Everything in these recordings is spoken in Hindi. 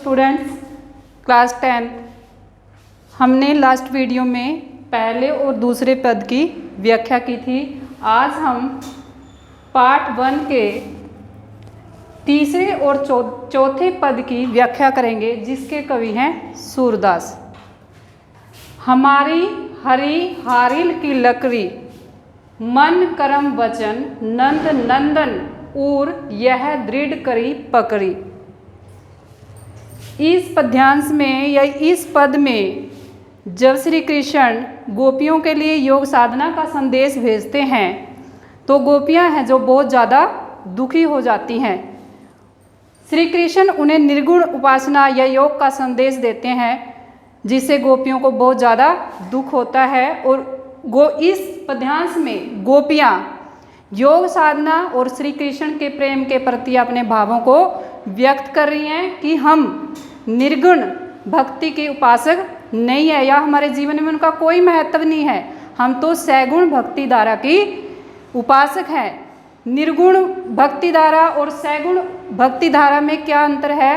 स्टूडेंट्स, क्लास 10 हमने लास्ट वीडियो में पहले और दूसरे पद की व्याख्या की थी। आज हम पार्ट 1 के तीसरे और चौथे पद की व्याख्या करेंगे, जिसके कवि हैं सूरदास। हमारी हरी हारिल की लकड़ी, मन करम वचन नंद नंदन और यह दृढ़ करी पकड़ी। इस पद्यांश में या इस पद में जब श्री कृष्ण गोपियों के लिए योग साधना का संदेश भेजते हैं तो गोपियां हैं जो बहुत ज़्यादा दुखी हो जाती हैं। श्री कृष्ण उन्हें निर्गुण उपासना या योग का संदेश देते हैं, जिससे गोपियों को बहुत ज़्यादा दुख होता है। और इस पद्यांश में गोपियां योग साधना और श्री कृष्ण के प्रेम के प्रति अपने भावों को व्यक्त कर रही हैं कि हम निर्गुण भक्ति के उपासक नहीं है या हमारे जीवन में उनका कोई महत्व नहीं है, हम तो सैगुण भक्ति धारा की उपासक हैं। निर्गुण भक्ति धारा और सैगुण भक्ति धारा में क्या अंतर है?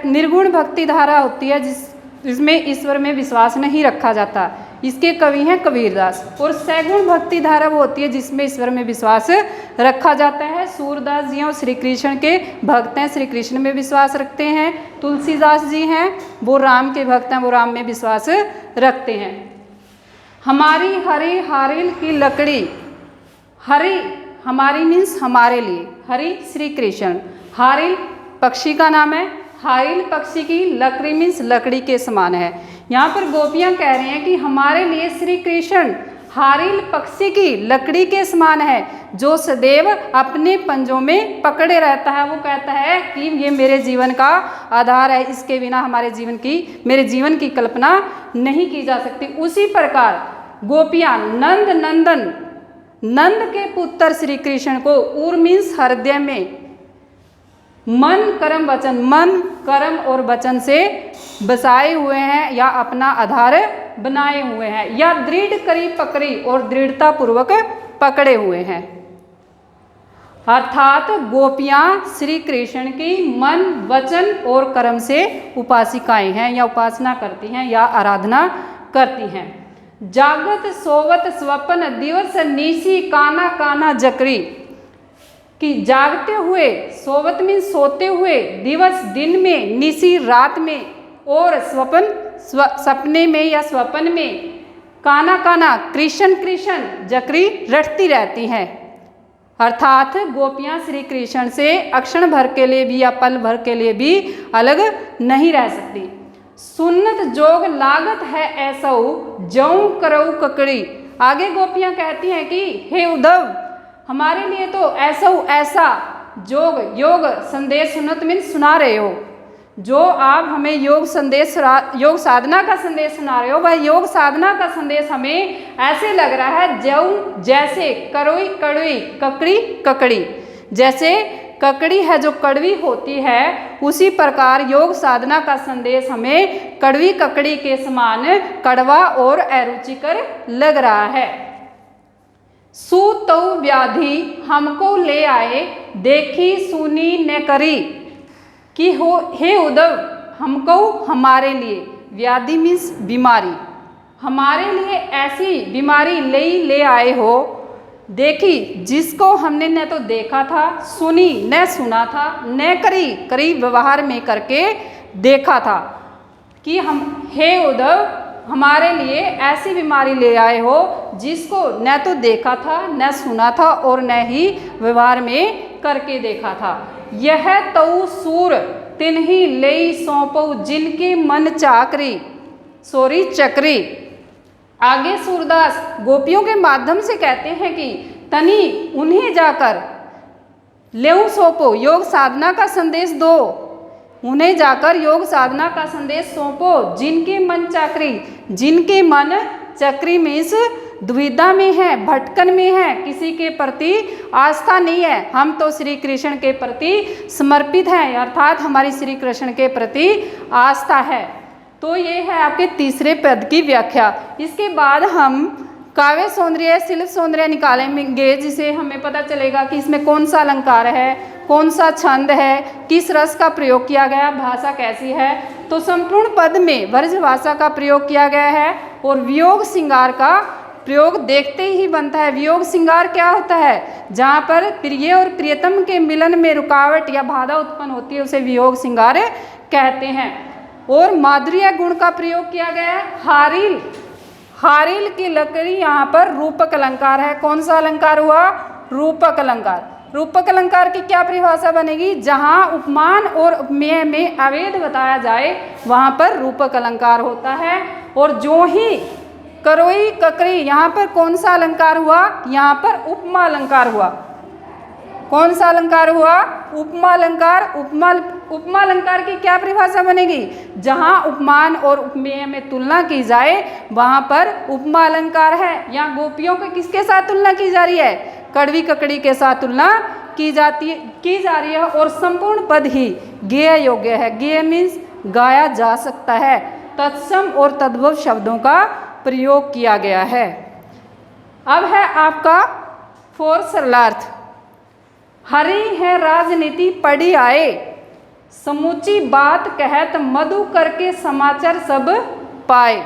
निर्गुण भक्ति धारा होती है जिसमें ईश्वर में विश्वास नहीं रखा जाता, इसके कवि हैं कबीरदास। और सैगुण भक्ति धारा वो होती है जिसमें ईश्वर में विश्वास रखा जाता है। सूरदास जी हैं, श्री कृष्ण के भक्त हैं, श्री कृष्ण में विश्वास रखते हैं। तुलसीदास जी हैं, वो राम के भक्त हैं, वो राम में विश्वास रखते हैं। हमारी हरी हारिल की लकड़ी, हरी हमारी मीन्स हमारे लिए, हरी श्री कृष्ण, हारिल पक्षी का नाम है, हारिल पक्षी की लकड़ी मीन्स लकड़ी के समान है। यहाँ पर गोपियाँ कह रही हैं कि हमारे लिए श्री कृष्ण हारिल पक्षी की लकड़ी के समान है, जो सदैव अपने पंजों में पकड़े रहता है। वो कहता है कि ये मेरे जीवन का आधार है, इसके बिना मेरे जीवन की कल्पना नहीं की जा सकती। उसी प्रकार गोपियाँ नंद नंदन, नंद के पुत्र श्री कृष्ण को उर मीन्स हृदय में मन कर्म वचन, मन कर्म और वचन से बसाए हुए हैं या अपना आधार बनाए हुए हैं, या दृढ़ करी पकड़ी और दृढ़ता पूर्वक पकड़े हुए हैं। अर्थात गोपियां श्री कृष्ण की मन वचन और कर्म से उपासिकाएं हैं या उपासना करती हैं या आराधना करती हैं। जागत सोवत स्वप्न दिवस निशी काना काना जकरी, कि जागते हुए, सोवत में सोते हुए, दिवस दिन में, निशी रात में, और सपने में या स्वप्न में काना काना कृष्ण कृष्ण जकरी रटती रहती हैं। अर्थात गोपियां श्री कृष्ण से अक्षण भर के लिए भी या पल भर के लिए भी अलग नहीं रह सकती। सुन्नत जोग लागत है ऐसौ जऊ करऊ ककड़ी। आगे गोपियां कहती हैं कि हे उद्धव, हमारे लिए तो ऐसा योग संदेश सुन्नत में सुना रहे हो, जो आप हमें योग साधना का संदेश सुना रहे हो, वह योग साधना का संदेश हमें ऐसे लग रहा है जैसे करोई कड़वी ककड़ी ककड़ी, जैसे ककड़ी है जो कड़वी होती है, उसी प्रकार योग साधना का संदेश हमें कड़वी ककड़ी के समान कड़वा और अरुचिकर लग रहा है। सूतौ व्याधि हमको ले आए, देखी सुनी न करी, कि हे उद्धव, हमको हमारे लिए, व्याधि मीन्स बीमारी, हमारे लिए ऐसी बीमारी ले आए हो, देखी जिसको हमने न तो देखा था, सुनी न सुना था, न करी व्यवहार में करके देखा था, कि हम हे उद्धव हमारे लिए ऐसी बीमारी ले आए हो जिसको न तो देखा था, न सुना था और न ही व्यवहार में करके देखा था। यह तऊ सूर तिन्ही लेई सौंपो, जिनके मन चक्री। आगे सूरदास गोपियों के माध्यम से कहते हैं कि तनी उन्हें जाकर लेऊ सौंपो, योग साधना का संदेश दो, उन्हें जाकर योग साधना का संदेश सौंपो, जिनके मन चक्री मीन्स दुविधा में है, भटकन में है, किसी के प्रति आस्था नहीं है। हम तो श्री कृष्ण के प्रति समर्पित हैं, अर्थात हमारी श्री कृष्ण के प्रति आस्था है। तो ये है आपके तीसरे पद की व्याख्या। इसके बाद हम काव्य सौंदर्य शिल्प सौंदर्य निकालेंगे, जिसे हमें पता चलेगा कि इसमें कौन सा अलंकार है, कौन सा छंद है, किस रस का प्रयोग किया गया, भाषा कैसी है। तो संपूर्ण पद में ब्रज भाषा का प्रयोग किया गया है और वियोग श्रृंगार का प्रयोग देखते ही बनता है। वियोग श्रृंगार क्या होता है, जहाँ पर प्रिय और प्रियतम के मिलन में रुकावट या बाधा उत्पन्न होती है उसे वियोग श्रृंगार कहते हैं। और माधुर्य गुण का प्रयोग किया गया है। हारिल, हारिल की लकड़ी यहाँ पर रूपक अलंकार है। कौन सा अलंकार हुआ, रूपक अलंकार। रूपक अलंकार की क्या परिभाषा बनेगी, जहाँ उपमान और उपमेय में अभेद बताया जाए वहाँ पर रूपक अलंकार होता है। और जो ही करोई ककरी, यहाँ पर कौन सा अलंकार हुआ, यहाँ पर उपमा अलंकार हुआ। कौन सा अलंकार हुआ, उपमा अलंकार। उपमा अलंकार की क्या परिभाषा बनेगी, जहाँ उपमान और उपमेय में तुलना की जाए वहाँ पर उपमा अलंकार है। यहाँ गोपियों के किसके साथ तुलना की जा रही है, कड़वी ककड़ी के साथ तुलना की जा रही है। और संपूर्ण पद ही गेय योग्य है। गेय मीन्स गाया जा सकता है। तत्सम और तद्भव शब्दों का प्रयोग किया गया है। अब है आपका फोर सरलार्थ। हरी है राजनीति पढ़ी आए, समूची बात कहत मधु करके समाचार सब पाए।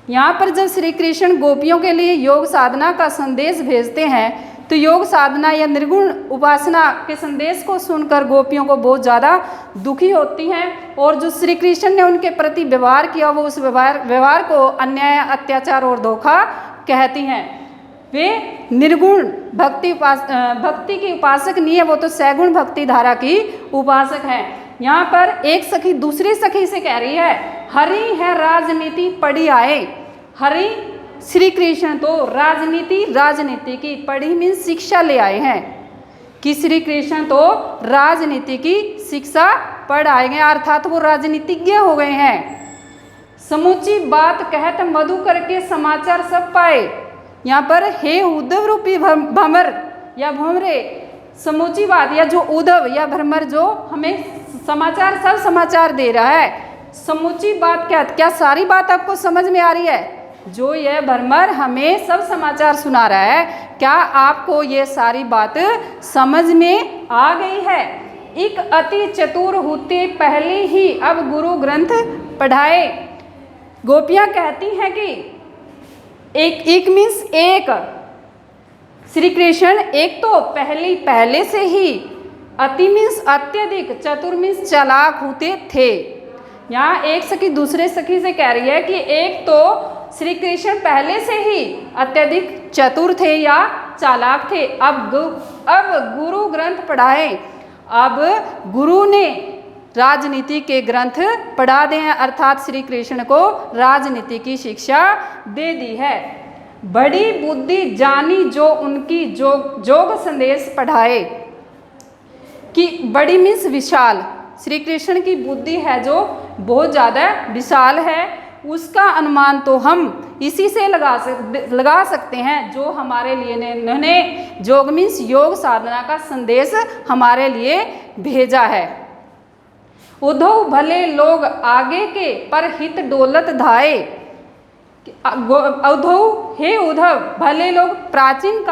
यहाँ पर जब श्री कृष्ण गोपियों के लिए योग साधना का संदेश भेजते हैं तो योग साधना या निर्गुण उपासना के संदेश को सुनकर गोपियों को बहुत ज़्यादा दुखी होती हैं। और जो श्री कृष्ण ने उनके प्रति व्यवहार किया वो उस व्यवहार को अन्याय, अत्याचार और धोखा कहती हैं। वे निर्गुण भक्ति की उपासक नहीं है, वो तो सैगुण भक्ति धारा की उपासक है। यहाँ पर एक सखी दूसरी सखी से कह रही है, हरि है राजनीति पढ़ी आए। हरि श्री कृष्ण तो राजनीति की पढ़ी मीन्स शिक्षा ले आए हैं कि श्री कृष्ण तो राजनीति की शिक्षा पढ़ आए हैं, अर्थात वो राजनीतिज्ञ हो गए हैं। समूची बात कहत मधु करके समाचार सब पाए। यहाँ पर हे उद्धव रूपी भ्रमर या भ्रमरे, समूची बात या जो उद्धव या भ्रमर जो हमें समाचार सब समाचार दे रहा है। समूची बात क्या सारी बात आपको समझ में आ रही है? जो यह भ्रमर हमें सब समाचार सुना रहा है, क्या आपको ये सारी बात समझ में आ गई है? एक अति चतुर होते पहले ही अब गुरु ग्रंथ पढ़ाए। गोपियाँ कहती हैं कि एक मीन्स एक, श्री कृष्ण एक तो पहले से ही, अति मीन्स अत्यधिक, चतुर मीन्स चालाक होते थे। यहाँ एक सखी दूसरे सखी से कह रही है कि एक तो श्री कृष्ण पहले से ही अत्यधिक चतुर थे या चालाक थे। अब गुरु ग्रंथ पढ़ाए, अब गुरु ने राजनीति के ग्रंथ पढ़ा दे हैं, अर्थात श्री कृष्ण को राजनीति की शिक्षा दे दी है। बड़ी बुद्धि जानी जो उनकी जोग संदेश पढ़ाए। कि बड़ी मीन्स विशाल, श्री कृष्ण की बुद्धि है जो बहुत ज़्यादा विशाल है, उसका अनुमान तो हम इसी से लगा सकते हैं जो हमारे लिए इन्होंने जोग मीन्स योग साधना का संदेश हमारे लिए भेजा है। उद्धव भले लोग आगे के पर हित डोलत धाये। उद्धव, हे उद्धव भले लोग प्राचीन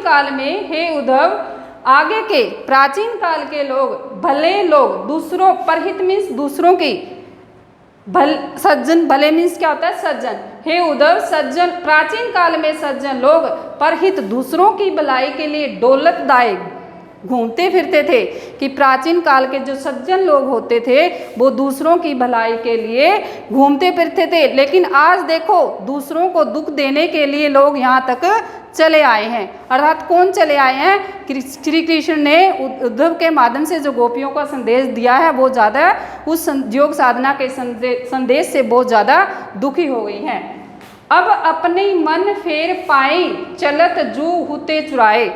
काल में हे उद्धव आगे के प्राचीन काल के लोग, भले लोग दूसरों पर हित मीन्स दूसरों की, सज्जन, भले मीन्स क्या होता है सज्जन। हे उद्धव सज्जन, प्राचीन काल में सज्जन लोग परहित दूसरों की भलाई के लिए डोलतदायक घूमते फिरते थे। कि प्राचीन काल के जो सज्जन लोग होते थे वो दूसरों की भलाई के लिए घूमते फिरते थे, लेकिन आज देखो दूसरों को दुख देने के लिए लोग यहाँ तक चले आए हैं। अर्थात कौन चले आए हैं? श्री कृष्ण ने उद्धव के माध्यम से जो गोपियों का संदेश दिया है वो ज़्यादा उस योग साधना के संदेश से बहुत ज़्यादा दुखी हो गई हैं। अब अपने मन फेर पाए चलत जू हुते चुराए।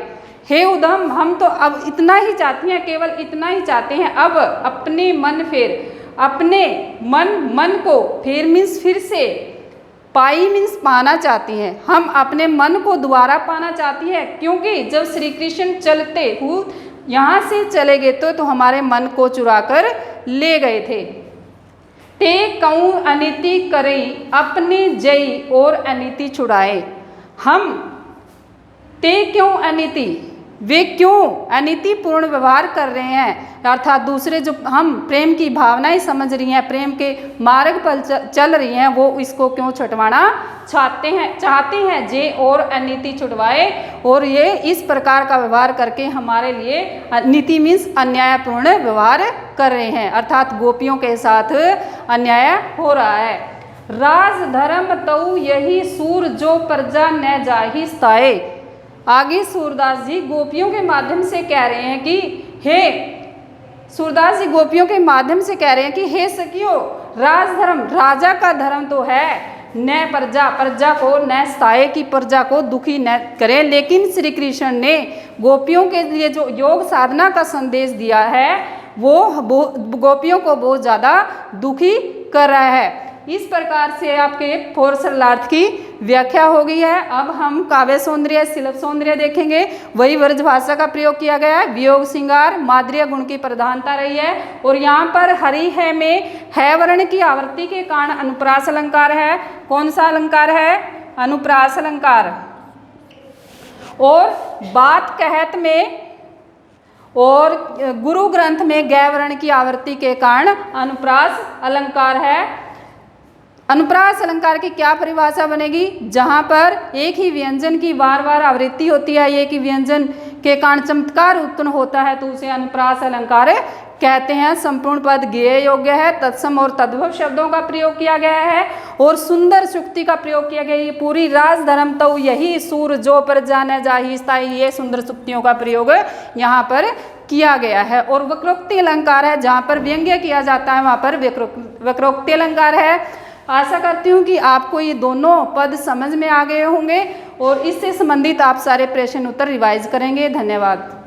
हे उद्धव हम तो अब इतना ही चाहती हैं, केवल इतना ही चाहते हैं, अब अपने मन फेर, अपने मन को, फेर मीन्स फिर से, पाई मीन्स पाना चाहती हैं, हम अपने मन को दोबारा पाना चाहती है। क्योंकि जब श्री कृष्ण चलते हुए यहाँ से चले गए तो हमारे मन को चुरा कर ले गए थे। ते कऊँ अनिति करई अपने जई और अनिति छुड़ाए। हम ते क्यों अनिति, वे क्यों अनीतिपूर्ण व्यवहार कर रहे हैं, अर्थात दूसरे जो हम प्रेम की भावनाएं समझ रही हैं, प्रेम के मार्ग पर चल रही हैं, वो इसको क्यों छुटवाना चाहते हैं जे और अनीति छुटवाए, और ये इस प्रकार का व्यवहार करके हमारे लिए नीति मीन्स अन्यायपूर्ण व्यवहार कर रहे हैं, अर्थात गोपियों के साथ अन्याय हो रहा है। राज धर्म तऊ यही सूर जो प्रजा न जाहि स्थाए। आगे सूरदास जी गोपियों के माध्यम से कह रहे हैं कि हे सूरदास जी गोपियों के माध्यम से कह रहे हैं कि हे सखियों, राजधर्म राजा का धर्म तो है, न प्रजा को न स्थाये की प्रजा को दुखी न करे, लेकिन श्री कृष्ण ने गोपियों के लिए जो योग साधना का संदेश दिया है वो गोपियों को बहुत ज़्यादा दुखी कर रहा है। इस प्रकार से आपके 4 सरलार्थ की व्याख्या हो गई है। अब हम काव्य सौंदर्य शिल्प सौंदर्य देखेंगे। वही व्रज भाषा का प्रयोग किया गया है, वियोग श्रृंगार माधुर्य गुण की प्रधानता रही है, और यहाँ पर हरि है में है वर्ण की आवृत्ति के कारण अनुप्रास अलंकार है। कौन सा अलंकार है? अनुप्रास अलंकार। और बात कहत में और गुरु ग्रंथ में गै वर्ण की आवृत्ति के कारण अनुप्रास अलंकार है। अनुप्रास अलंकार की क्या परिभाषा बनेगी? जहाँ पर एक ही व्यंजन की बार बार आवृत्ति होती है, एक ही व्यंजन के कारण चमत्कार उत्पन्न होता है, तो उसे अनुप्रास अलंकार कहते हैं। संपूर्ण पद ज्ञेय योग्य है, तत्सम और तद्भव शब्दों का प्रयोग किया गया है, और सुंदर सुक्ति का प्रयोग किया गया है। ये पूरी राजधर्म तो यही सूर जो प्रजा न जाहि स्थाई, ये सुंदर सुक्तियों का प्रयोग यहाँ पर किया गया है। और वक्रोक्ति अलंकार है, जहाँ पर व्यंग्य किया जाता है वहाँ पर वक्रोक्ति अलंकार है। आशा करती हूँ कि आपको ये दोनों पद समझ में आ गए होंगे, और इससे संबंधित आप सारे प्रश्न उत्तर रिवाइज करेंगे। धन्यवाद।